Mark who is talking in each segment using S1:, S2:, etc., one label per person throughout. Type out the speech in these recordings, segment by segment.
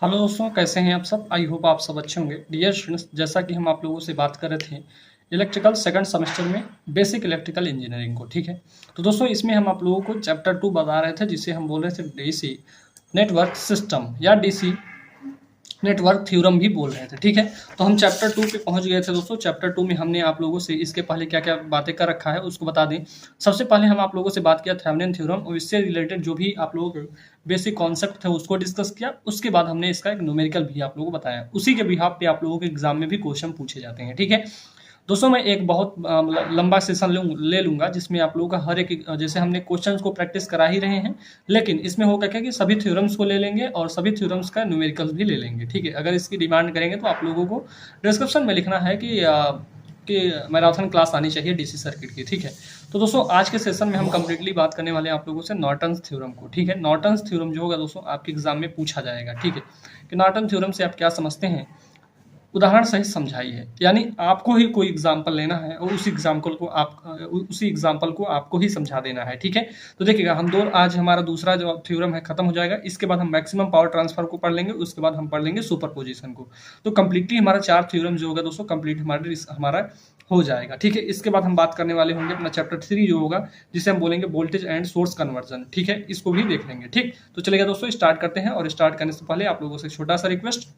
S1: Hello दोस्तों, कैसे हैं आप सब। आई होप आप सब अच्छे होंगे। डियर स्टूडेंट्स, जैसा कि हम आप लोगों से बात कर रहे थे इलेक्ट्रिकल सेकंड सेमेस्टर में बेसिक इलेक्ट्रिकल इंजीनियरिंग को, ठीक है। तो दोस्तों इसमें हम आप लोगों को चैप्टर 2 बता रहे थे, जिसे हम बोल रहे थे डीसी नेटवर्क सिस्टम या डीसी नेटवर्क थ्योरम भी बोल रहे थे, ठीक है। तो हम चैप्टर 2 पे पहुंच गए थे दोस्तों। चैप्टर 2 में हमने आप लोगों से इसके पहले क्या क्या बातें कर रखा है उसको बता दें। सबसे पहले हम आप लोगों से बात किया थेवेनिन थ्योरम, और इससे रिलेटेड जो भी आप लोगों के बेसिक कॉन्सेप्ट थे उसको डिस्कस किया। उसके बाद हमने इसका एक न्यूमेरिकल भी आप लोगों को बताया। उसी के बिहाफ पे आप लोगों के एग्जाम में भी क्वेश्चन पूछे जाते हैं, ठीक है। दोस्तों मैं एक बहुत लंबा सेशन ले लूंगा, जिसमें आप लोगों का हर एक जैसे हमने क्वेश्चंस को प्रैक्टिस करा ही रहे हैं, लेकिन इसमें होगा क्या कि सभी थ्योरम्स को ले लेंगे और सभी थ्योरम्स का न्यूमेरिकल्स भी ले लेंगे, ठीक है। अगर इसकी डिमांड करेंगे तो आप लोगों को डिस्क्रिप्शन में लिखना है कि मैराथन क्लास आनी चाहिए डीसी सर्किट की, ठीक है। तो दोस्तों आज के सेशन में हम कंप्लीटली बात करने वाले हैं आप लोगों से नॉर्टन्स थ्योरम को, ठीक है। नॉर्टन्स थ्योरम जो होगा दोस्तों आपके एग्जाम में पूछा जाएगा, ठीक है, कि नॉर्टन थ्योरम से आप क्या समझते हैं, उदाहरण सहित समझाई है। यानी आपको ही कोई एग्जाम्पल लेना है और उसी एग्जाम्पल को आपको ही समझा देना है, ठीक है। तो देखिएगा आज हमारा दूसरा जो थ्योरम है खत्म हो जाएगा। इसके बाद हम मैक्सिमम पावर ट्रांसफर को पढ़ लेंगे, उसके बाद हम पढ़ लेंगे सुपरपोजिशन को। तो कंप्लीटली हमारा 4 थ्योरम जो होगा दोस्तों कंप्लीट हमारा हो जाएगा, ठीक है। इसके बाद हम बात करने वाले होंगे अपना चैप्टर 3 जो होगा, जिसे हम बोलेंगे वोल्टेज एंड सोर्स कन्वर्जन, ठीक है। इसको भी देख लेंगे, ठीक। तो चलेगा दोस्तों, स्टार्ट करते हैं। और स्टार्ट करने से पहले आप लोगों से छोटा सा रिक्वेस्ट,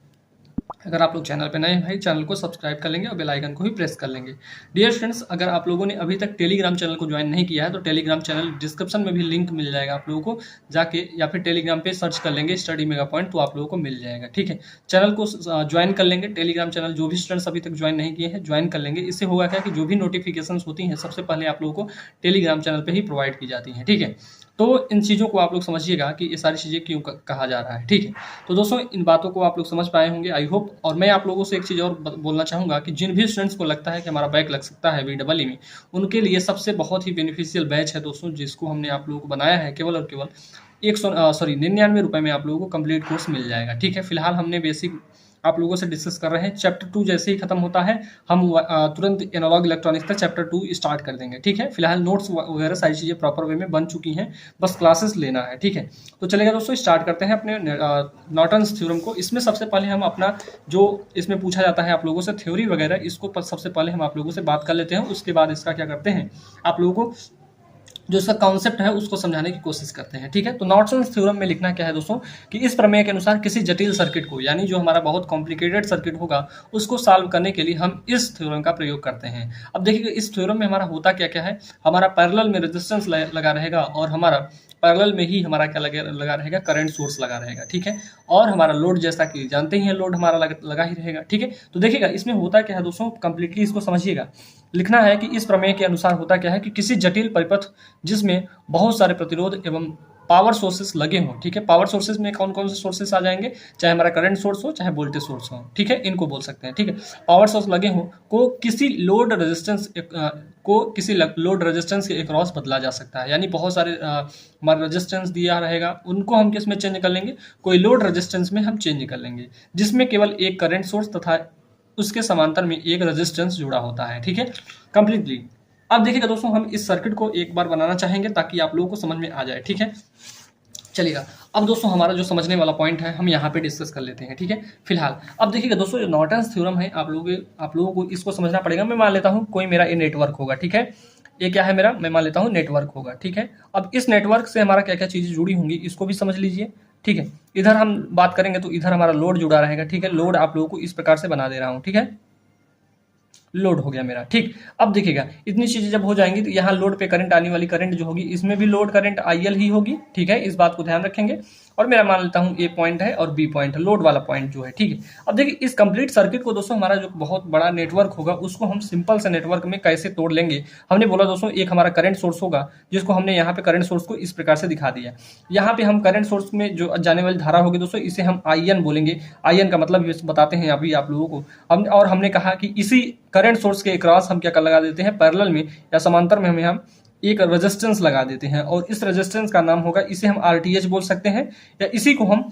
S1: अगर आप लोग चैनल पे नए हैं भाई, चैनल को सब्सक्राइब कर लेंगे और बेल आइकन को भी प्रेस कर लेंगे। डियर फ्रेंड्स, अगर आप लोगों ने अभी तक टेलीग्राम चैनल को ज्वाइन नहीं किया है तो टेलीग्राम चैनल डिस्क्रिप्शन में भी लिंक मिल जाएगा आप लोगों को, जाके या फिर टेलीग्राम पे सर्च कर लेंगे स्टडी मेगा पॉइंट, तो आप लोगों को मिल जाएगा, ठीक है। चैनल को ज्वाइन कर लेंगे। टेलीग्राम चैनल जो भी स्टूडेंट्स अभी तक ज्वाइन नहीं किए हैं ज्वाइन कर लेंगे। इससे होगा क्या कि जो भी नोटिफिकेशन होती हैं सबसे पहले आप लोगों को टेलीग्राम चैनल पर ही प्रोवाइड की जाती हैं, ठीक है। तो इन चीज़ों को आप लोग समझिएगा कि ये सारी चीज़ें क्यों कहा जा रहा है, ठीक है। तो दोस्तों इन बातों को आप लोग समझ पाए होंगे आई होप। और मैं आप लोगों से एक चीज़ और बोलना चाहूँगा कि जिन भी स्टूडेंट्स को लगता है कि हमारा बैक लग सकता है VEE में, उनके लिए सबसे बहुत ही बेनिफिशियल बैच है दोस्तों, जिसको हमने आप लोगों को बनाया है केवल और केवल 99 रुपये में आप लोगों को कंप्लीट कोर्स मिल जाएगा, ठीक है। फिलहाल हमने बेसिक आप लोगों से डिस्कस कर रहे हैं। चैप्टर 2 जैसे ही खत्म होता है हम तुरंत एनालॉग इलेक्ट्रॉनिक्स का चैप्टर 2 स्टार्ट कर देंगे, ठीक है। फिलहाल नोट्स वगैरह सारी चीज़ें प्रॉपर वे में बन चुकी हैं, बस क्लासेस लेना है, ठीक है। तो चलेगा दोस्तों, स्टार्ट करते हैं अपने नॉर्टन्स थ्योरम को। इसमें सबसे पहले हम अपना जो इसमें पूछा जाता है आप लोगों से थ्योरी वगैरह, इसको सबसे पहले हम आप लोगों से बात कर लेते हैं। उसके बाद इसका क्या करते हैं, आप लोगों को जो इसका कॉन्सेप्ट है उसको समझाने की कोशिश करते हैं, ठीक है। तो नॉर्टन्स थ्योरम में लिखना क्या है दोस्तों, कि इस प्रमेय के अनुसार किसी जटिल सर्किट को, यानी जो हमारा बहुत कॉम्प्लिकेटेड सर्किट होगा, उसको सॉल्व करने के लिए हम इस थ्योरम का प्रयोग करते हैं। अब देखिए इस थ्योरम में हमारा होता क्या क्या है, हमारा पैरेलल में रेजिस्टेंस लगा रहेगा और हमारा पैरेलल में ही हमारा क्या लगा रहेगा, करंट सोर्स लगा रहेगा, ठीक है। और हमारा लोड, जैसा कि जानते ही हैं, लोड हमारा लगा ही रहेगा, ठीक है। तो देखिएगा इसमें होता क्या है दोस्तों, कंप्लीटली इसको समझिएगा। लिखना है कि इस प्रमेय के अनुसार होता क्या है कि किसी जटिल परिपथ जिसमें बहुत सारे प्रतिरोध एवं पावर सोर्सेस लगे हों, ठीक है। पावर सोर्सेस में कौन कौन से सोर्सेस आ जाएंगे, चाहे हमारा करंट सोर्स हो चाहे वोल्टेज सोर्स हो, ठीक है, इनको बोल सकते हैं, ठीक है। पावर सोर्स लगे हों को किसी लोड रेजिस्टेंस के अक्रॉस बदला जा सकता है। यानी बहुत सारे हमारा रेजिस्टेंस दिया रहेगा, उनको हम किस में चेंज कर लेंगे, कोई लोड रेजिस्टेंस में हम चेंज कर लेंगे, जिसमें केवल एक करंट सोर्स तथा उसके समांतर में एक रेजिस्टेंस जुड़ा होता है, ठीक है, कंप्लीटली। अब देखिएगा दोस्तों, हम इस सर्किट को एक बार बनाना चाहेंगे ताकि आप लोगों को समझ में आ जाए, ठीक है। चलिएगा, अब दोस्तों हमारा जो समझने वाला पॉइंट है हम यहाँ पे डिस्कस कर लेते हैं, ठीक है। फिलहाल अब देखिएगा दोस्तों, जो नॉर्टन्स थ्योरम है आप लोगों को इसको समझना पड़ेगा। मैं मान लेता हूँ कोई मेरा ये नेटवर्क होगा, ठीक है। ये क्या है मेरा, मैं मान लेता हूँ नेटवर्क होगा, ठीक है। अब इस नेटवर्क से हमारा क्या क्या चीज़ें जुड़ी होंगी इसको भी समझ लीजिए, ठीक है। इधर हम बात करेंगे तो इधर हमारा लोड जुड़ा रहेगा, ठीक है। लोड आप लोगों को इस प्रकार से बना दे रहा हूँ, ठीक है। लोड हो गया मेरा, ठीक। अब देखिएगा इतनी चीजें जब हो जाएंगी तो यहाँ लोड पे करंट आने वाली करंट जो होगी, इसमें भी लोड करंट IL ही होगी, ठीक है। इस बात को ध्यान रखेंगे। और मेरा मान लेता हूँ A पॉइंट है और B पॉइंट है, लोड वाला पॉइंट जो है, ठीक है। अब देखिए इस कंप्लीट सर्किट को दोस्तों, हमारा जो बहुत बड़ा नेटवर्क होगा उसको हम सिंपल से नेटवर्क में कैसे तोड़ लेंगे। हमने बोला दोस्तों एक हमारा करंट सोर्स होगा, जिसको हमने यहाँ पे करंट सोर्स को इस प्रकार से दिखा दिया। यहाँ पे हम करंट सोर्स में जो जाने वाली धारा होगी दोस्तों, इसे हम IN बोलेंगे। IN का मतलब बताते हैं अभी आप लोगों को। और हमने कहा कि इसी करंट सोर्स के अक्रॉस हम क्या लगा देते हैं, पैरेलल में या समांतर में हम एक रेजिस्टेंस लगा देते हैं, और इस रेजिस्टेंस का नाम होगा, इसे हम RTH बोल सकते हैं या इसी को हम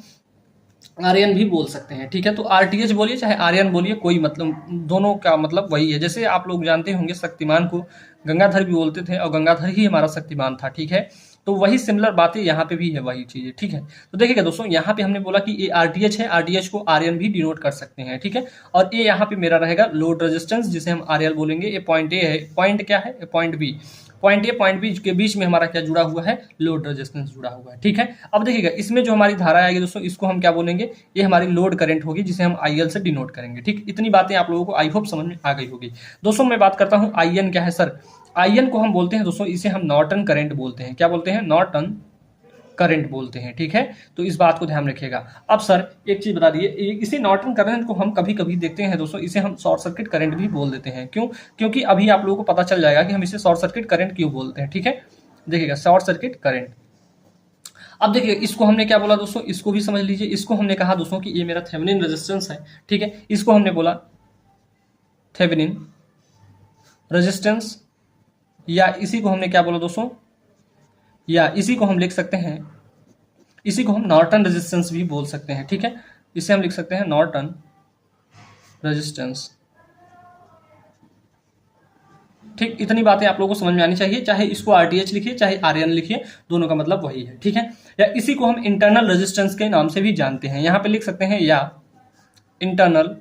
S1: RN भी बोल सकते हैं, ठीक है। तो RTH बोलिए चाहे RN बोलिए, कोई मतलब दोनों का मतलब वही है। जैसे आप लोग जानते होंगे शक्तिमान को गंगाधर भी बोलते थे और गंगाधर ही हमारा शक्तिमान था, ठीक है। तो वही सिमिलर बातें यहाँ पे भी है, वही चीज़ है, ठीक है। तो देखिएगा दोस्तों, यहाँ पे हमने बोला कि ये आरटीएच है, आरटीएच को आरएन भी डिनोट कर सकते हैं, ठीक है। और ये यहाँ पे मेरा रहेगा लोड रेजिस्टेंस, जिसे हम आरएल बोलेंगे। ये पॉइंट ए है, पॉइंट क्या है, point B. Point A point B के बीच में हमारा क्या जुड़ा हुआ है, लोड रेजिस्टेंस जुड़ा हुआ है, ठीक है। अब देखिएगा इसमें जो हमारी धारा आएगी दोस्तों, इसको हम क्या बोलेंगे, ये हमारी लोड करंट होगी, जिसे हम आईएल से डिनोट करेंगे, ठीक। इतनी बातें आप लोगों को आई होप समझ में आ गई होगी। दोस्तों मैं बात करता हूँ आईएन क्या है सर। आईएन को हम बोलते हैं दोस्तों, इसे हम नॉर्टन करंट बोलते हैं। क्या बोलते हैं, नॉर्टन करंट बोलते हैं, ठीक है। तो इस बात को ध्यान रखिएगा। अब सर एक चीज बता दिए, इसी नॉर्टन करंट को हम कभी कभी देखते हैं दोस्तों, इसे हम शॉर्ट सर्किट करंट भी बोल देते हैं। क्यों, क्योंकि अभी आप लोगों को पता चल जाएगा कि हम इसे शॉर्ट सर्किट करंट क्यों बोलते हैं, ठीक है। देखिएगा शॉर्ट सर्किट करंट। अब देखिए इसको हमने क्या बोला दोस्तों, इसको भी समझ लीजिए। इसको हमने कहा दोस्तों कि ये मेरा थेवेनिन रेजिस्टेंस है, ठीक है। इसको हमने बोला थेवेनिन रेजिस्टेंस, या इसी को हमने क्या बोला दोस्तों, या इसी को हम लिख सकते हैं, इसी को हम नॉर्टन रेजिस्टेंस भी बोल सकते हैं, ठीक है। इसे हम लिख सकते हैं नॉर्टन रेजिस्टेंस, ठीक। इतनी बातें आप लोगों को समझ में आनी चाहिए, चाहे इसको आरटीएच लिखिए चाहे आरएन लिखिए, दोनों का मतलब वही है, ठीक है। या इसी को हम इंटरनल रेजिस्टेंस के नाम से भी जानते हैं, यहां पे लिख सकते हैं या इंटरनल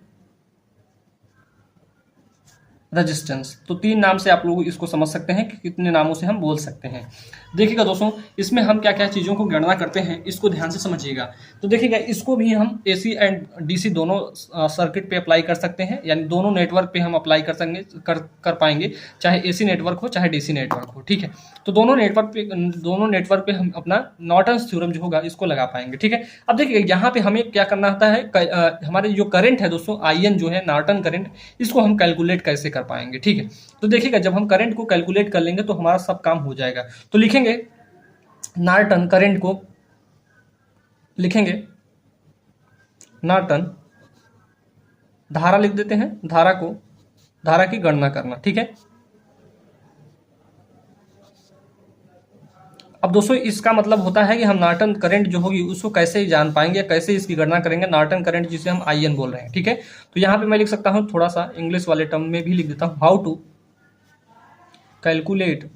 S1: रेजिस्टेंस। तो तीन नाम से आप लोग इसको समझ सकते हैं कि कितने नामों से हम बोल सकते हैं। देखिएगा दोस्तों, इसमें हम क्या क्या चीज़ों को गणना करते हैं, इसको ध्यान से समझिएगा। तो देखिएगा इसको भी हम एसी एंड डीसी दोनों सर्किट पे अप्लाई कर सकते हैं, यानी दोनों नेटवर्क पे हम अप्लाई कर पाएंगे, चाहे एसी नेटवर्क हो चाहे डीसी नेटवर्क हो, ठीक है। तो दोनों नेटवर्क पे हम अपना नॉर्टन्स थ्योरम जो होगा इसको लगा पाएंगे, ठीक है। अब देखिए यहाँ पे हमें क्या करना होता है, हमारे जो करंट है दोस्तों, आईएन जो है नॉर्टन करंट, इसको हम कैलकुलेट कैसे कर पाएंगे, ठीक है। तो देखिएगा जब हम करंट को कैलकुलेट कर लेंगे तो हमारा सब काम हो जाएगा। तो लिखेंगे नॉर्टन करंट को, लिखेंगे नॉर्टन, धारा लिख देते हैं, धारा की गणना करना, ठीक है। अब दोस्तों इसका मतलब होता है कि हम नॉर्टन करंट जो होगी उसको कैसे जान पाएंगे, कैसे इसकी गणना करेंगे, नॉर्टन करंट जिसे हम आईएन बोल रहे हैं, ठीक है। तो यहां पे मैं लिख सकता हूं, थोड़ा सा इंग्लिश वाले टर्म में भी लिख देता हूं, हाउ टू कैलकुलेट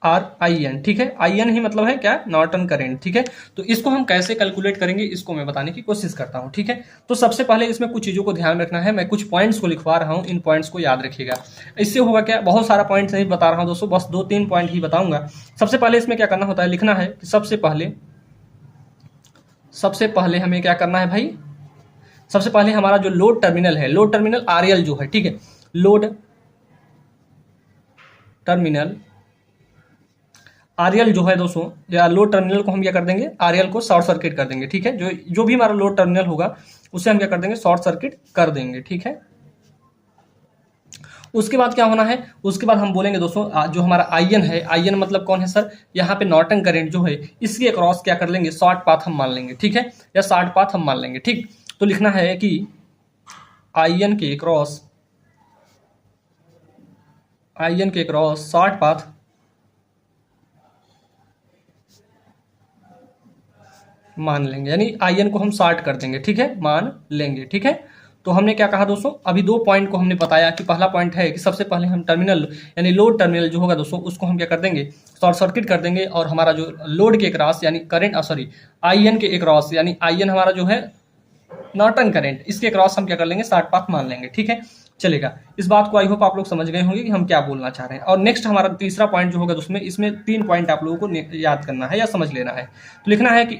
S1: आईएन, ठीक है। आईएन ही मतलब है क्या, नॉर्टन करंट, ठीक है। तो इसको हम कैसे कैलकुलेट करेंगे इसको मैं बताने की कोशिश करता हूं, ठीक है। तो सबसे पहले इसमें कुछ चीजों को ध्यान रखना है, मैं कुछ पॉइंट्स को लिखवा रहा हूं, इन पॉइंट्स को याद रखिएगा। इससे होगा क्या, बहुत सारा पॉइंट्स नहीं बता रहा हूं दोस्तों, बस 2-3 पॉइंट ही बताऊंगा। सबसे पहले इसमें क्या करना होता है, लिखना है कि सबसे पहले हमें क्या करना है भाई, सबसे पहले हमारा जो लोड टर्मिनल है, लोड टर्मिनल आरएल जो है, ठीक है। लोड टर्मिनल आरएल जो है दोस्तों, या लोड टर्मिनल को हम क्या कर देंगे, आरएल को शॉर्ट सर्किट कर देंगे, ठीक है। जो भी हमारा लोड टर्मिनल होगा उसे हम क्या कर देंगे, शॉर्ट सर्किट कर देंगे, ठीक है। उसके बाद क्या होना है, उसके बाद हम बोलेंगे दोस्तों जो हमारा आईएन है, आईएन मतलब कौन है सर, यहाँ पे नॉर्टन करंट जो है इसके अक्रॉस क्या कर लेंगे, शॉर्ट पाथ हम मान लेंगे, ठीक है, या शॉर्ट पाथ हम मान लेंगे, ठीक। तो लिखना है कि आईएन के क्रॉस शॉर्ट पाथ मान लेंगे, यानी आईएन को हम शॉर्ट कर देंगे, ठीक है, मान लेंगे, ठीक है। तो हमने क्या कहा दोस्तों, अभी 2 पॉइंट को हमने बताया कि पहला पॉइंट है कि सबसे पहले हम टर्मिनल यानी लोड टर्मिनल जो होगा दोस्तों उसको हम क्या कर देंगे, शॉर्ट सर्किट कर देंगे, और हमारा जो लोड के क्रॉस यानी करंट आईएन के क्रॉस, यानी आईएन हमारा जो है नॉर्टन करंट, इसके क्रॉस हम क्या कर लेंगे, शॉर्ट पाथ मान लेंगे, ठीक है। चलेगा, इस बात को आई होप आप लोग समझ गए होंगे कि हम क्या बोलना चाह रहे हैं। और नेक्स्ट हमारा तीसरा पॉइंट जो होगा दोस्तों, इसमें 3 पॉइंट आप लोगों को याद करना है या समझ लेना है। तो लिखना है कि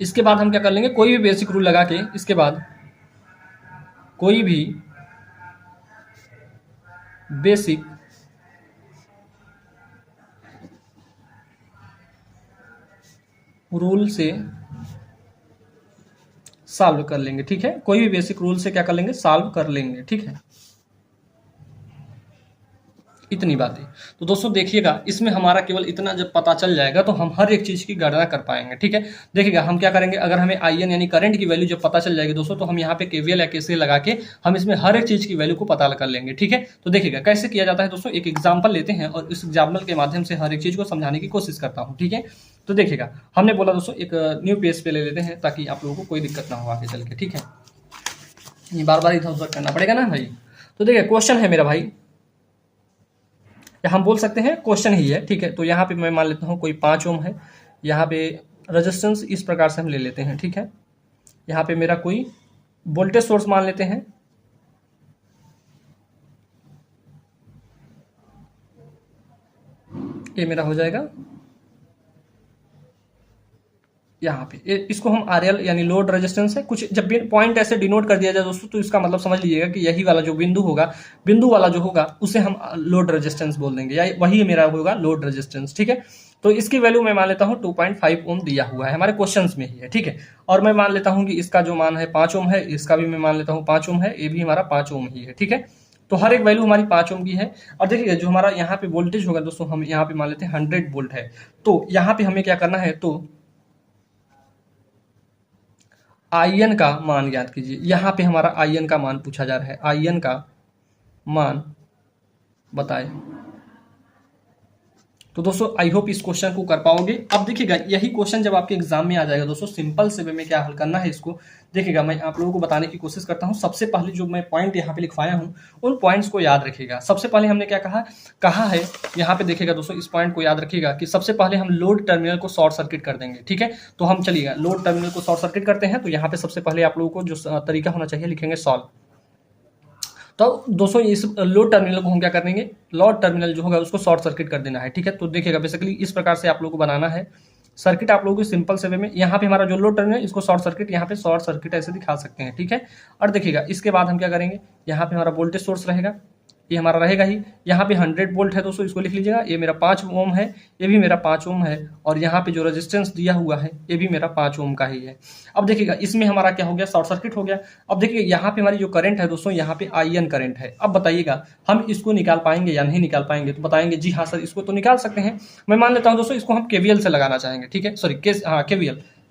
S1: इसके बाद हम क्या कर लेंगे, कोई भी बेसिक रूल लगा के, इसके बाद कोई भी बेसिक रूल से सॉल्व कर लेंगे, ठीक है। कोई भी बेसिक रूल से क्या कर लेंगे, सॉल्व कर लेंगे, ठीक है। इतनी बातें। तो दोस्तों देखिएगा, इसमें हमारा केवल इतना जब पता चल जाएगा तो हम हर एक चीज की गणना कर पाएंगे, ठीक है। देखिएगा हम क्या करेंगे, अगर हमें आईएन यानी करंट की वैल्यू जब पता चल जाएगी दोस्तों, तो हम यहाँ पे केवीएल या केसीएल लगा के हम इसमें हर एक चीज की वैल्यू को पता कर लेंगे, ठीक है। तो देखिएगा कैसे किया जाता है दोस्तों, एक एग्जाम्पल लेते हैं और इस एग्जाम्पल के माध्यम से हर एक चीज को समझाने की कोशिश करता हूँ, ठीक है। तो देखिएगा हमने बोला दोस्तों एक न्यू पेज पे ले लेते हैं ताकि आप लोगों को कोई दिक्कत ना हो आगे चल के, ठीक है। ये बार बार इधर उधर करना पड़ेगा ना भाई। तो देखिए क्वेश्चन है मेरा भाई, या हम बोल सकते हैं क्वेश्चन ही है, ठीक है। तो यहाँ पे मैं मान लेता हूँ कोई 5 ओम है, यहाँ पे रेजिस्टेंस इस प्रकार से हम ले लेते हैं, ठीक है। यहाँ पे मेरा कोई वोल्टेज सोर्स मान लेते हैं, ये मेरा हो जाएगा यहाँ पे, इसको हम RL यानी लोड रेजिस्टेंस है। कुछ जब पॉइंट ऐसे डिनोट कर दिया जाए दोस्तों, तो इसका मतलब समझ लीजिएगा कि यही वाला जो बिंदु होगा, बिंदु वाला जो होगा उसे हम लोड रेजिस्टेंस बोल देंगे, या वही मेरा होगा लोड रेजिस्टेंस, ठीक है। तो इसकी वैल्यू मैं मान लेता हूँ 2.5 ओम दिया हुआ है, हमारे क्वेश्चन में ही है, ठीक है। और मैं मान लेता हूँ कि इसका जो मान है 5 ओम है, इसका भी मैं मान लेता हूँ 5 ओम है, ये भी हमारा 5 ओम ही है, ठीक है। तो हर एक वैल्यू हमारी 5 ओम की है। और देखिए जो हमारा यहाँ पे वोल्टेज होगा दोस्तों, हम यहाँ पे मान लेते हैं 100 वोल्ट है। तो यहाँ पे हमें क्या करना है, तो आईएन का मान ज्ञात कीजिए। यहाँ पे हमारा आईएन का मान पूछा जा रहा है, आईएन का मान बताएं। तो दोस्तों आई होप इस क्वेश्चन को कर पाओगे। अब देखिएगा यही क्वेश्चन जब आपके एग्जाम में आ जाएगा दोस्तों, सिंपल से वे में क्या हल करना है इसको, देखिएगा मैं आप लोगों को बताने की कोशिश करता हूं। सबसे पहले जो मैं पॉइंट यहाँ पे लिखवाया हूं, उन पॉइंट्स को याद रखिएगा। सबसे पहले हमने क्या कहा है यहाँ पे, देखिएगा दोस्तों इस पॉइंट को याद रखिएगा कि सबसे पहले हम लोड टर्मिनल को शॉर्ट सर्किट कर देंगे, ठीक है। तो हम चलिएगा लोड टर्मिनल को शॉर्ट सर्किट करते हैं। तो यहाँ पे सबसे पहले आप लोगों को जो तरीका होना चाहिए, लिखेंगे सॉल्व। तो दोस्तों इस लोड टर्मिनल को हम क्या करेंगे, लोड टर्मिनल जो होगा उसको शॉर्ट सर्किट कर देना है, ठीक है। तो देखिएगा बेसिकली इस प्रकार से आप लोगों को बनाना है सर्किट, आप लोगों को सिंपल से वे में। यहाँ पे हमारा जो लोड टर्मिनल इसको शॉर्ट सर्किट, यहाँ पे शॉर्ट सर्किट ऐसे दिखा सकते हैं, ठीक है। और देखिएगा इसके बाद हम क्या करेंगे, यहाँ पे हमारा वोल्टेज सोर्स रहेगा, ये हमारा रहेगा ही। यहाँ पे 100 वोल्ट है दोस्तों, इसको लिख लीजिएगा। ये मेरा 5 ओम है, ये भी मेरा 5 ओम है, और यहाँ पे जो रेजिस्टेंस दिया हुआ है ये भी मेरा 5 ओम का ही है। अब देखिएगा इसमें हमारा क्या हो गया, शॉर्ट सर्किट हो गया। अब देखिए यहाँ पे हमारी जो करंट है दोस्तों, यहाँ पे आईएन करंट है। अब बताइएगा हम इसको निकाल पाएंगे या नहीं निकाल पाएंगे, तो बताएंगे जी हाँ सर इसको तो निकाल सकते हैं। मैं मान लेता हूँ दोस्तों इसको हम केवीएल से लगाना चाहेंगे, ठीक है,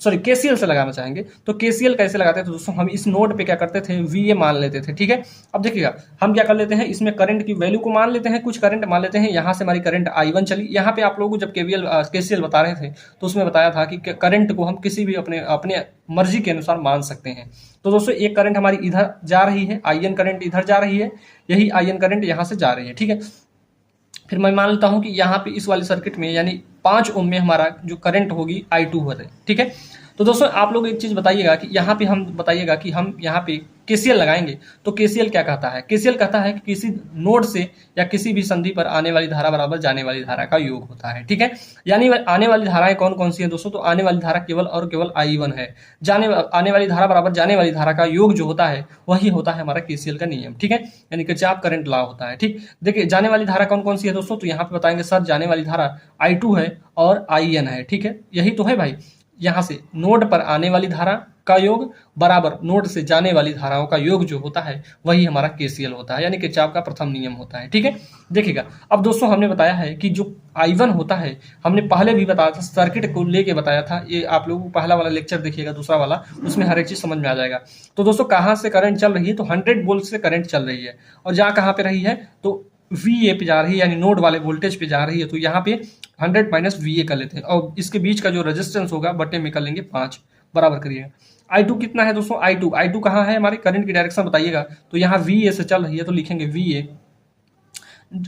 S1: केसीएल से लगाना चाहेंगे। तो केसीएल कैसे लगाते हैं, तो दोस्तों हम इस नोड पे क्या करते थे, वीए मान लेते थे, ठीक है। अब देखिएगा हम क्या कर लेते हैं, इसमें करंट की वैल्यू को मान लेते हैं, कुछ करंट मान लेते हैं। यहाँ से हमारी करंट I1 चली। यहाँ पे आप लोगों को जब केसीएल बता रहे थे तो उसमें बताया था कि करंट को हम किसी भी अपने मर्जी के अनुसार मान सकते हैं। तो दोस्तों एक करंट हमारी इधर जा रही है, आईएन करंट इधर जा रही है, यही आईएन करंट यहाँ से जा रही है, ठीक है। फिर मैं मान लेता हूं कि यहाँ पे इस वाले सर्किट में यानी 5 ओम में हमारा जो करंट होगी I2 हो रही, ठीक है। तो दोस्तों आप लोग एक चीज बताइएगा कि यहाँ पे हम बताइएगा कि हम यहाँ पे केसीएल लगाएंगे। तो केसीएल क्या कहता है, केसीएल कहता है कि किसी नोड से या किसी भी संधि पर आने वाली धारा बराबर जाने वाली धारा का योग होता है, ठीक है। यानी आने वाली धाराएं कौन कौन सी है दोस्तों, तो आने वाली धारा केवल और केवल I1 है। आने वाली धारा बराबर जाने वाली धारा का योग जो होता है वही होता है हमारा केसीएल का नियम, ठीक है, यानी किरचॉफ करंट लॉ होता है, ठीक। देखिए जाने वाली धारा कौन कौन सी है दोस्तों, तो यहाँ पे बताएंगे सर जाने वाली धारा I2 है और IN है, ठीक है, यही तो है भाई। यहाँ से नोड पर आने वाली धारा का योग बराबर नोड से जाने वाली धाराओं का योग जो होता है वही हमारा केसीएल होता है, यानी किरचॉफ का प्रथम नियम होता है, ठीक है। देखिएगा अब दोस्तों हमने बताया है कि जो I1 होता है, हमने पहले भी बताया था, सर्किट को लेके बताया था। ये आप लोगों को पहला वाला लेक्चर देखिएगा, दूसरा वाला, उसमें हर एक चीज समझ में आ जाएगा। तो दोस्तों कहाँ से करंट चल रही है, तो 100 वोल्ट से करंट चल रही है, और जहाँ कहाँ पे रही है तो VA पे जा रही है, यानी नोड वाले वोल्टेज पे जा रही है। तो यहाँ पे 100 माइनस VA कर लेते हैं, और इसके बीच का जो रेजिस्टेंस होगा बटे में कर लेंगे 5, बराबर करिएगा। I2 कितना है दोस्तों, I2 कहाँ है, हमारे करंट की डायरेक्शन बताइएगा। तो यहाँ VA से चल रही है तो लिखेंगे VA।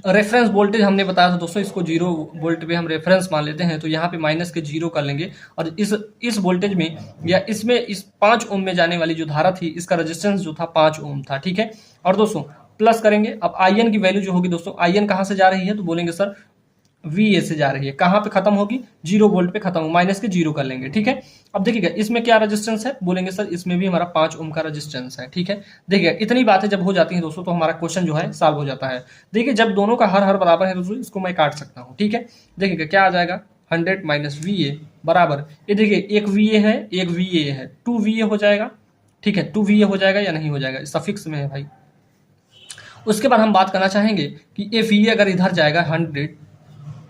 S1: रेफरेंस वोल्टेज हमने बताया था दोस्तों, इसको 0 वोल्ट पे हम रेफरेंस मान लेते हैं। तो यहाँ पे माइनस के 0 कर लेंगे, और इस वोल्टेज में या इसमें इस 5 ओम में जाने वाली जो धारा थी, इसका रेजिस्टेंस जो था 5 ओम था, ठीक है। और दोस्तों प्लस करेंगे। अब आईएन की वैल्यू जो होगी दोस्तों, आईएन कहाँ से जा रही है, तो बोलेंगे सर VA से जा रही है। कहाँ पे खत्म होगी, 0 वोल्ट पे खत्म हो, माइनस के 0 कर लेंगे, ठीक है। अब देखिएगा इसमें क्या रेजिस्टेंस है, बोलेंगे सर इसमें भी हमारा 5 ओम का रेजिस्टेंस है, ठीक है। देखिएगा इतनी बातें जब हो जाती हैं दोस्तों, तो हमारा क्वेश्चन जो है सॉल्व हो जाता है। देखिए जब दोनों का हर बराबर है दोस्तों, इसको मैं काट सकता हूँ, ठीक है। देखिएगा क्या आ जाएगा, 100 माइनस VA बराबर, ये देखिए एक VA है एक VA है, 2 VA हो जाएगा, ठीक है। 2 VA हो जाएगा या नहीं हो जाएगा, सफिक्स में है भाई। उसके बाद हम बात करना चाहेंगे कि ये VA अगर इधर जाएगा 100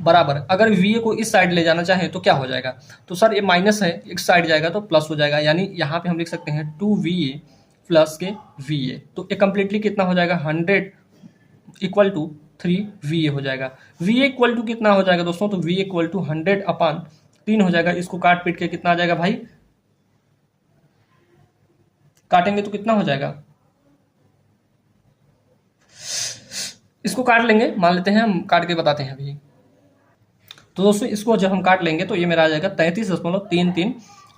S1: बराबर, अगर VA को इस साइड ले जाना चाहें तो क्या हो जाएगा, तो सर ये माइनस है, एक साइड जाएगा तो प्लस हो जाएगा, यानी यहाँ पे हम लिख सकते हैं 2 VA प्लस के VA। तो ये कंप्लीटली कितना हो जाएगा, 100 इक्वल टू 3 VA हो जाएगा। VA इक्वल टू कितना हो जाएगा दोस्तों, तो VA इक्वल टू 100/3 हो जाएगा। इसको काट पीट के कितना आ जाएगा भाई, काटेंगे तो कितना हो जाएगा, इसको काट लेंगे, मान लेते हैं, हम काट के बताते हैं अभी। तो दोस्तों इसको जब हम काट लेंगे तो ये मेरा आ जाएगा 33.33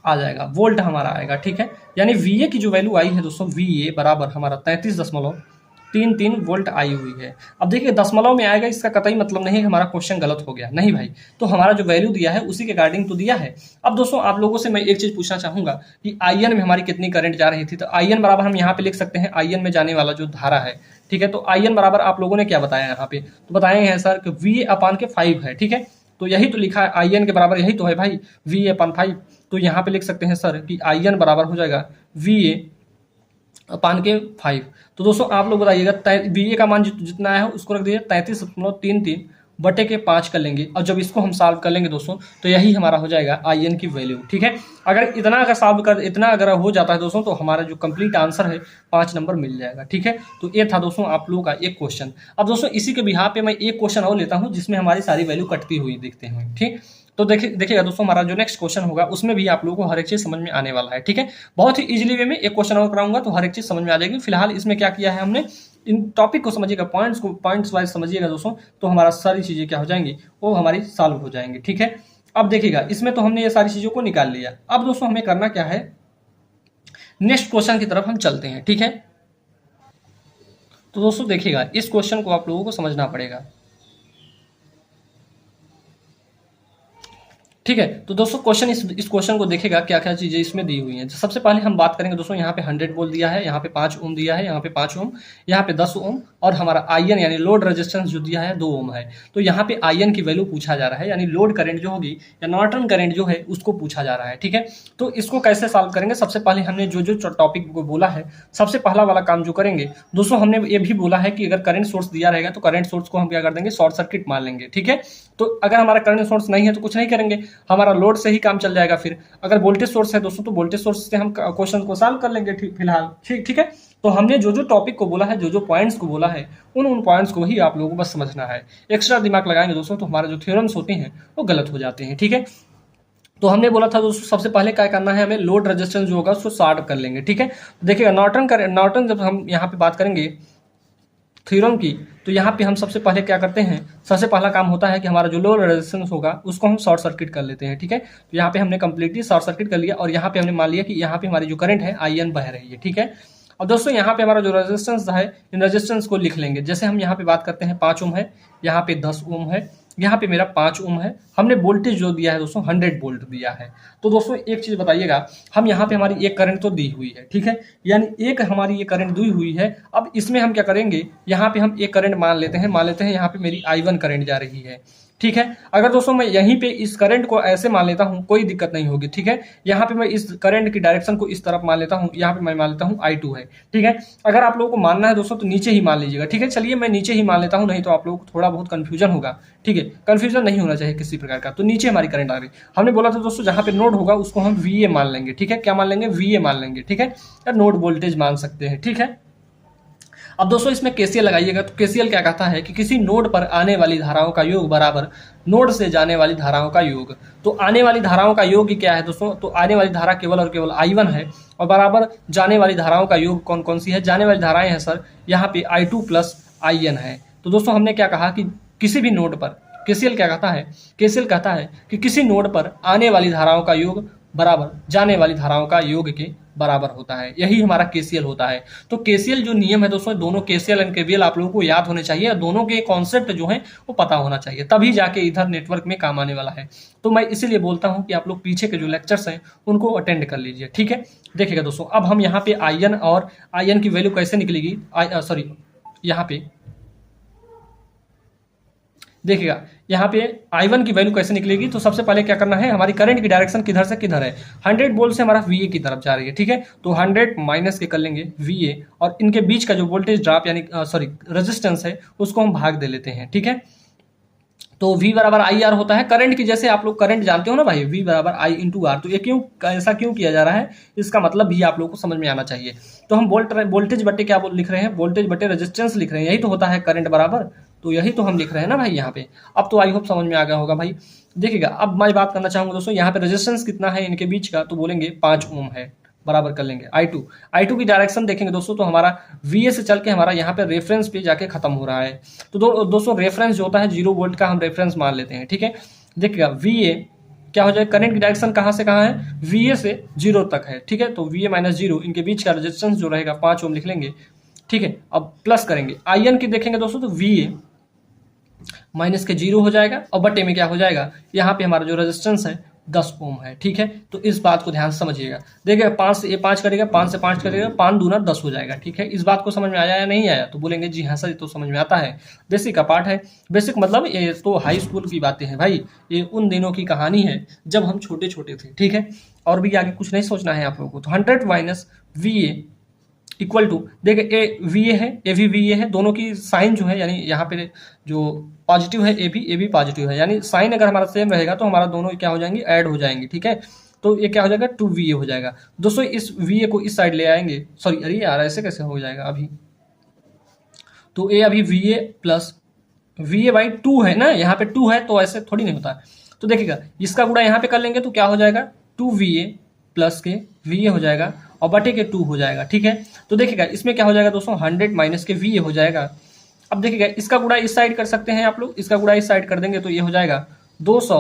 S1: आ जाएगा, वोल्ट हमारा आएगा, ठीक है। यानी VA की जो वैल्यू आई है दोस्तों, VA बराबर हमारा 33.33 वोल्ट आई हुई है। अब देखिए दशमलव में आएगा, इसका कतई मतलब नहीं है हमारा क्वेश्चन गलत हो गया, नहीं भाई। तो हमारा जो वैल्यू दिया है उसी के अकॉर्डिंग तो दिया है। अब दोस्तों आप लोगों से मैं एक चीज पूछना चाहूंगा कि IN में हमारी कितनी करंट जा रही थी। तो IN बराबर हम यहाँ पे लिख सकते हैं, IN में जाने वाला जो धारा है, ठीक है। तो IN बराबर आप लोगों ने क्या बताया यहाँ पे, तो बताए हैं सर कि VA/5 है, ठीक है। तो यही तो लिखा है, IN के बराबर यही तो है भाई, VA/5। तो यहाँ पे लिख सकते हैं सर कि IN बराबर हो जाएगा VA/5। तो दोस्तों आप लोग बताइएगा, VA का मान जितना है उसको रख दीजिए 33.33 बटे के 5 कर लेंगे, और जब इसको हम सॉल्व कर लेंगे दोस्तों तो यही हमारा हो जाएगा IN की वैल्यू, ठीक है। अगर इतना अगर हो जाता है दोस्तों तो हमारा जो कंप्लीट आंसर है 5 नंबर मिल जाएगा, ठीक है। तो ये था दोस्तों आप लोगों का एक क्वेश्चन। अब दोस्तों इसी के बिहार पे मैं एक क्वेश्चन और लेता हूँ जिसमें हमारी सारी वैल्यू कटती हुई दिखते हैं, ठीक। तो देखिएगा दोस्तों, हमारा जो नेक्स्ट क्वेश्चन होगा उसमें भी आप लोगों को हर एक चीज समझ में आने वाला है, ठीक है। बहुत ही इजीली वे में एक क्वेश्चन और कराऊंगा तो हर एक चीज समझ में आ जाएगी। फिलहाल इसमें क्या किया है हमने, इन टॉपिक को समझिएगा, पॉइंट्स वाइज समझिएगा दोस्तों, तो हमारा सारी चीजें क्या हो जाएंगी, वो हमारी सॉल्व हो जाएंगी, ठीक है। अब देखिएगा इसमें तो हमने ये सारी चीजों को निकाल लिया। अब दोस्तों हमें करना क्या है, नेक्स्ट क्वेश्चन की तरफ हम चलते हैं, ठीक है। तो दोस्तों देखिएगा इस क्वेश्चन को आप लोगों को समझना पड़ेगा, ठीक है। तो दोस्तों क्वेश्चन इस क्वेश्चन को देखेगा क्या क्या चीजें इसमें दी हुई हैं। तो सबसे पहले हम बात करेंगे दोस्तों, यहाँ पे 100 वोल्ट दिया है, यहाँ पे 5 ओम दिया है, यहाँ पे 5 ओम, यहाँ पे 10 ओम, और हमारा IN यानी लोड रेजिस्टेंस जो दिया है 2 ओम है। तो यहाँ पे IN की वैल्यू पूछा जा रहा है, यानी लोड करंट जो होगी या नॉर्टन करंट जो है उसको पूछा जा रहा है, ठीक है। तो इसको कैसे सॉल्व करेंगे, सबसे पहले हमने जो टॉपिक को बोला है, सबसे पहला वाला काम जो करेंगे दोस्तों, हमने ये भी बोला है कि अगर करंट सोर्स दिया रहेगा तो करंट सोर्स को हम क्या कर देंगे, शॉर्ट सर्किट मान लेंगे, ठीक है। तो अगर हमारा करंट सोर्स नहीं है तो कुछ नहीं करेंगे, हमारा लोड से ही काम चल जाएगा। फिर अगर वोल्टेज सोर्स है दोस्तों तो वोल्टेज सोर्स से हम क्वेश्चन को सॉल्व कर लेंगे, फिलहाल ठीक है। तो हमने जो टॉपिक को बोला है, जो पॉइंट्स को बोला है, उन पॉइंट्स को ही आप लोगों को बस समझना है। एक्स्ट्रा दिमाग लगाएंगे दोस्तों तो हमारे जो थ्योरम्स होते हैं वो गलत हो जाते हैं, ठीक है। तो हमने बोला था दोस्तों सबसे पहले क्या करना है, हमें लोड रेजिस्टेंस जो होगा उसको सॉर्ट कर लेंगे, ठीक है। देखिएगा नॉर्टन जब हम यहाँ पे बात करेंगे थ्योरम की, तो यहाँ पे हम सबसे पहले क्या करते हैं, सबसे पहला काम होता है कि हमारा जो लोड रेजिस्टेंस होगा उसको हम शॉर्ट सर्किट कर लेते हैं, ठीक है। तो यहाँ पे हमने कंप्लीटली शॉर्ट सर्किट कर लिया, और यहाँ पे हमने मान लिया कि यहाँ पे हमारी जो करंट है IN बह रही है, ठीक है। और दोस्तों यहाँ पे हमारा जो रेजिस्टेंस है, इन रेजिस्टेंस को लिख लेंगे। जैसे हम यहाँ पे बात करते हैं 5 ओम है, यहाँ पे 10 ओम है, यहाँ पे मेरा 5 ओम है। हमने वोल्टेज जो दिया है दोस्तों 100 वोल्ट दिया है। तो दोस्तों एक चीज बताइएगा, हम यहाँ पे हमारी एक करंट तो दी हुई है, ठीक है, यानी एक हमारी ये करंट दी हुई है। अब इसमें हम क्या करेंगे, यहाँ पे हम एक करंट मान लेते हैं यहाँ पे मेरी I1 करंट जा रही है, ठीक है। अगर दोस्तों मैं यहीं पे इस करंट को ऐसे मान लेता हूं, कोई दिक्कत नहीं होगी, ठीक है। यहाँ पे मैं इस करंट की डायरेक्शन को इस तरफ मान लेता हूं, यहाँ पे मैं मान लेता हूं I2 है, ठीक है। अगर आप लोगों को मानना है दोस्तों तो नीचे ही मान लीजिएगा, ठीक है। चलिए मैं नीचे ही मान लेता हूं, नहीं तो आप लोगों को थोड़ा बहुत कंफ्यूजन होगा, ठीक है। कंफ्यूजन नहीं होना चाहिए किसी प्रकार का। तो नीचे हमारी करंट आ रही, हमने बोला था दोस्तों जहाँ पे नोड होगा उसको हम VA मान लेंगे, ठीक है। क्या मान लेंगे, VA मान लेंगे, ठीक है, या नोड वोल्टेज मान सकते हैं, ठीक है। अब दोस्तों इसमें KCL लगाइएगा, तो KCL क्या कहता है कि किसी नोड पर आने वाली धाराओं का योग बराबर नोड से जाने वाली धाराओं का योग। तो आने वाली धाराओं का योग क्या है दोस्तों, तो आने वाली धारा केवल और केवल I1 है, और बराबर जाने वाली धाराओं का योग कौन कौन सी है, जाने वाली धाराएं हैं सर यहाँ पे I2 प्लस IN है। तो दोस्तों हमने क्या कहा कि किसी भी नोड पर, KCL क्या कहता है, KCL कहता है कि किसी नोड पर आने वाली धाराओं का योग बराबर जाने वाली धाराओं का योग के बराबर होता है, यही हमारा KCL होता है। तो KCL जो नियम है दोस्तों, दोनों KCL एंड KVL आप लोगों को याद होने चाहिए, और दोनों के कॉन्सेप्ट जो है वो पता होना चाहिए, तभी जाके इधर नेटवर्क में काम आने वाला है। तो मैं इसीलिए बोलता हूं कि आप लोग पीछे के जो लेक्चर्स हैं उनको अटेंड कर लीजिए, ठीक है। देखिएगा दोस्तों, अब हम यहाँ पे IN और IN की वैल्यू कैसे निकलेगी, सॉरी यहाँ पे देखिएगा, यहाँ पे I1 की वैल्यू कैसे निकलेगी। तो सबसे पहले क्या करना है, हमारी करंट की डायरेक्शन किधर से किधर है, 100 वोल्ट से हमारा VA की तरफ जा रही है, ठीक है। तो 100 माइनस के कर लेंगे VA, और इनके बीच का जो वोल्टेज ड्रॉप यानी सॉरी रेजिस्टेंस है उसको हम भाग दे लेते हैं, ठीक है। तो V बराबर IR होता है करंट की, जैसे आप लोग करंट जानते हो ना भाई, V बराबर I इंटू R। तो ये क्यों ऐसा क्यों किया जा रहा है, इसका मतलब भी आप लोग को समझ में आना चाहिए। तो हम वोल्टेज बटे क्या लिख रहे हैं, वोल्टेज बटे रेजिस्टेंस लिख रहे हैं, यही तो होता है करंट बराबर, तो यही तो हम लिख रहे हैं ना भाई यहाँ पे। अब तो आई होप समझ में आ गया होगा भाई। देखिएगा अब मैं बात करना चाहूंगा दोस्तों, यहाँ पे रेजिस्टेंस कितना है इनके बीच का, तो बोलेंगे 5 ओम है, बराबर कर लेंगे I2 की डायरेक्शन देखेंगे दोस्तों तो हमारा VA से चल के हमारा यहाँ पे रेफरेंस पे जाके खत्म हो रहा है। तो दोस्तों रेफरेंस जो होता है 0 वोल्ट का हम रेफरेंस मान लेते हैं, ठीक है। देखिएगा VA क्या हो जाएगा, करंट की डायरेक्शन कहाँ से कहाँ है, VA से 0 तक है, ठीक है। तो VA माइनस 0 इनके बीच का रेजिस्टेंस जो रहेगा 5 ओम लिख लेंगे, ठीक है। अब प्लस करेंगे IN की देखेंगे दोस्तों तो VA माइनस के 0 हो जाएगा और बटे में क्या हो जाएगा, यहाँ पे हमारा जो रेजिस्टेंस है 10 ओम है, ठीक है। तो इस बात को ध्यान से समझिएगा। देखिए 5 से 5 करेगा, 5 से 5 करेगा, 5 दूना 10 हो जाएगा, ठीक है। इस बात को समझ में आया या नहीं आया, तो बोलेंगे जी हाँ सर ये तो समझ में आता है, बेसिक का पार्ट है। बेसिक मतलब ये तो हाई स्कूल की बातें हैं भाई, ये उन दिनों की कहानी है जब हम छोटे छोटे थे, ठीक है। और भी आगे कुछ नहीं सोचना है आप लोगों को। तो 100 माइनस VA इक्वल टू, देखिए ए VA है, ए भी VA है, दोनों की साइन जो है यानी यहाँ पे जो पॉजिटिव है ए भी पॉजिटिव है, यानी साइन अगर हमारा सेम रहेगा तो हमारा दोनों क्या हो जाएंगे, ऐड हो जाएंगे, ठीक है। तो ये क्या हो जाएगा 2VA हो जाएगा। दोस्तों इस VA को इस साइड ले आएंगे, सॉरी अरे यार ऐसे कैसे हो जाएगा अभी, तो ए अभी VA प्लस VA बाई 2 है ना, यहाँ पे 2 है तो ऐसे थोड़ी नहीं होता। तो देखिएगा इसका गुणा यहाँ पे कर लेंगे तो क्या हो जाएगा 2VA प्लस के VA हो जाएगा और बटे के 2 हो जाएगा, ठीक है। तो देखिएगा इसमें क्या हो जाएगा दोस्तों 100 माइनस के VA हो जाएगा। अब देखिएगा इसका गुणा इस साइड कर सकते हैं आप लोग, इसका गुणा इस साइड कर देंगे तो ये हो जाएगा 200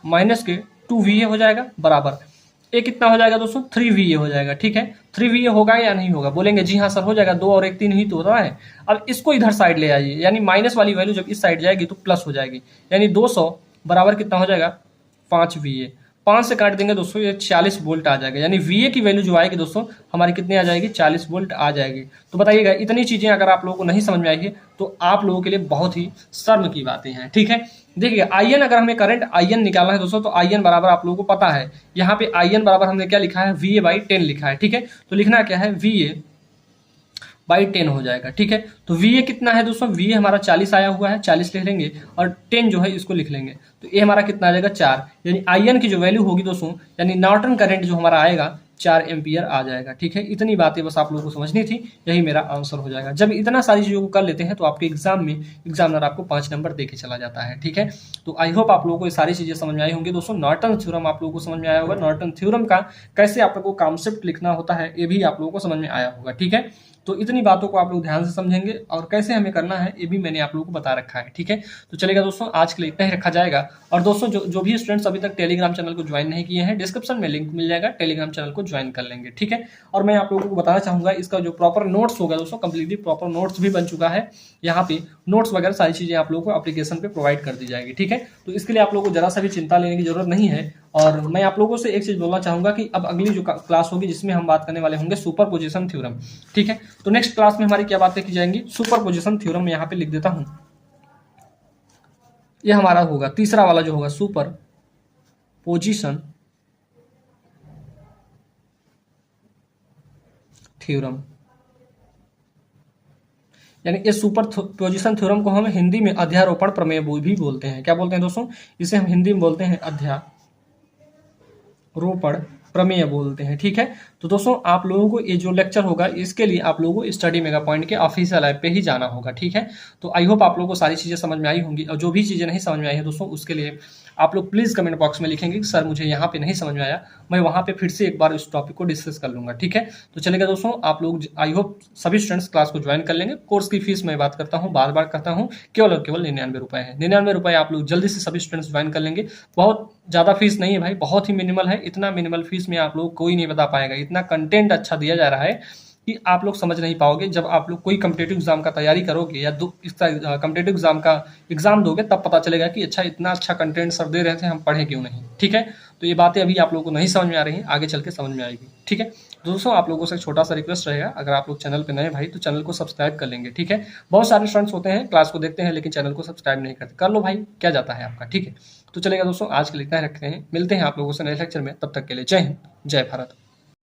S1: माइनस के 2VA हो जाएगा बराबर ए कितना हो जाएगा दोस्तों 3VA हो जाएगा, ठीक है। 3VA होगा या नहीं होगा, बोलेंगे जी हाँ सर हो जाएगा, 2 और 1 3 ही तो होता है। अब इसको इधर साइड ले आइए, यानी माइनस वाली वैल्यू जब इस साइड जाएगी तो प्लस हो जाएगी, यानी 200 बराबर कितना हो जाएगा 5VA। 5 से काट देंगे दोस्तों ये 40 वोल्ट आ जाएगा, यानी VA की वैल्यू जो आएगी दोस्तों हमारी कितनी आ जाएगी 40 वोल्ट आ जाएगी। तो बताइएगा इतनी चीजें अगर आप लोगों को नहीं समझ में आई है तो आप लोगों के लिए बहुत ही शर्म की बातें हैं, ठीक है। देखिए IN अगर हमें करंट IN निकालना है दोस्तों तो IN बराबर आप लोगों को पता है, यहाँ पे IN बराबर हमने क्या लिखा है VA बाई 10 लिखा है, ठीक है। तो लिखना क्या है VA बाई 10 हो जाएगा, ठीक है। तो VA कितना है दोस्तों, VA हमारा 40 आया हुआ है, 40 लिख लेंगे और 10 जो है इसको लिख लेंगे तो ये हमारा कितना आ जाएगा 4, यानी IN की जो वैल्यू होगी दोस्तों यानी नॉर्टन करंट जो हमारा आएगा 4 एम्पियर आ जाएगा, ठीक है। इतनी बातें बस आप लोगों को समझनी थी, यही मेरा आंसर हो जाएगा। जब इतना सारी चीज़ों को कर लेते हैं तो आपके एग्जाम में एग्जामिनर आपको 5 नंबर दे के चला जाता है, ठीक है। तो आई होप आप लोगों को ये सारी चीज़ें समझ में आई होंगी दोस्तों। नॉर्टन थ्योरम आप लोगों को समझ में आया होगा, नॉर्टन थ्योरम का कैसे आप लोगों को कॉन्सेप्ट लिखना होता है ये भी आप लोगों को समझ में आया होगा, ठीक है। तो इतनी बातों को आप लोग ध्यान से समझेंगे और कैसे हमें करना है ये भी मैंने आप लोगों को बता रखा है, ठीक है। तो चलेगा दोस्तों आज के लिए इतना ही रखा जाएगा। और दोस्तों जो भी स्टूडेंट्स अभी तक टेलीग्राम चैनल को ज्वाइन नहीं किए हैं डिस्क्रिप्शन में लिंक मिल जाएगा, टेलीग्राम चैनल को ज्वाइन कर लेंगे, ठीक है। और मैं आप लोगों को बताना चाहूंगा इसका जो प्रॉपर नोट्स होगा दोस्तों कंप्लीटली प्रॉपर नोट्स भी बन चुका है, यहाँ पे नोट्स वगैरह सारी चीजें आप लोगों को एप्लीकेशन पे प्रोवाइड कर दी जाएगी, ठीक है। तो इसके लिए आप लोगों को जरा सा भी चिंता लेने की जरूरत नहीं है। और मैं आप लोगों से एक चीज बोलना चाहूंगा कि अब अगली जो क्लास होगी जिसमें हम बात करने वाले होंगे सुपर पोजिशन थ्योरम, ठीक है। तो नेक्स्ट क्लास में हमारी क्या बातें की जाएंगी, सुपर पोजिशन थ्योरम में यहाँ पे लिख देता हूं, ये हमारा होगा तीसरा वाला जो होगा सुपर पोजिशन थ्योरम, यानी इस सुपर पोजिशन थ्योरम को हम हिंदी में अध्यारोपण प्रमेय भी बोलते हैं। क्या बोलते हैं दोस्तों, इसे हम हिंदी में बोलते हैं अध्यारोपण प्रमेय बोलते हैं, ठीक है। तो दोस्तों आप लोगों को ये जो लेक्चर होगा इसके लिए आप लोगों को स्टडी मेगा पॉइंट के ऑफिशियल ऐप पे ही जाना होगा, ठीक है। तो आई होप आप लोगों को सारी चीज़ें समझ में आई होंगी और जो भी चीज़ें नहीं समझ में आई है दोस्तों उसके लिए आप लोग प्लीज़ कमेंट बॉक्स में लिखेंगे कि सर मुझे यहाँ पे नहीं समझ में आया, मैं वहाँ पे फिर से एक बार इस टॉपिक को डिस्कस कर लूँगा, ठीक है। तो चलेगा दोस्तों आप लोग आई होप सभी स्टूडेंट्स क्लास को ज्वाइन कर लेंगे। कोर्स की फीस मैं बात करता हूँ बार बार करता हूँ केवल और केवल 99 रुपये है, 99 रुपये आप लोग जल्दी से सभी स्टूडेंट्स ज्वाइन कर लेंगे। बहुत ज़्यादा फीस नहीं है भाई, बहुत ही मिनिमल है, इतना मिनिमल फीस में आप लोग कोई नहीं बता पाएगा, इतना कंटेंट अच्छा दिया जा रहा है कि आप लोग समझ नहीं पाओगे। जब आप लोग कोई कम्पिटेटिव एग्जाम का तैयारी करोगे या कम्पिटेटिव एग्जाम का एग्जाम दोगे तब पता चलेगा कि अच्छा इतना अच्छा कंटेंट सर दे रहे थे, हम पढ़े क्यों नहीं, ठीक है। तो ये बातें अभी आप लोगों को नहीं समझ में आ रही हैं, आगे चल के समझ में आएगी, ठीक है। दोस्तों आप लोगों से छोटा सा रिक्वेस्ट रहेगा, अगर आप लोग चैनल पे नए भाई तो चैनल को सब्सक्राइब कर लेंगे, ठीक है। बहुत सारे स्टूडेंट्स होते हैं क्लास को देखते हैं लेकिन चैनल को सब्सक्राइब नहीं करते, कर लो भाई, क्या जाता है आपका, ठीक है। तो चलेगा दोस्तों आज के लिए इतना ही रखते हैं, मिलते हैं आप लोगों से नए लेक्चर में, तब तक के लिए जय हिंद जय भारत।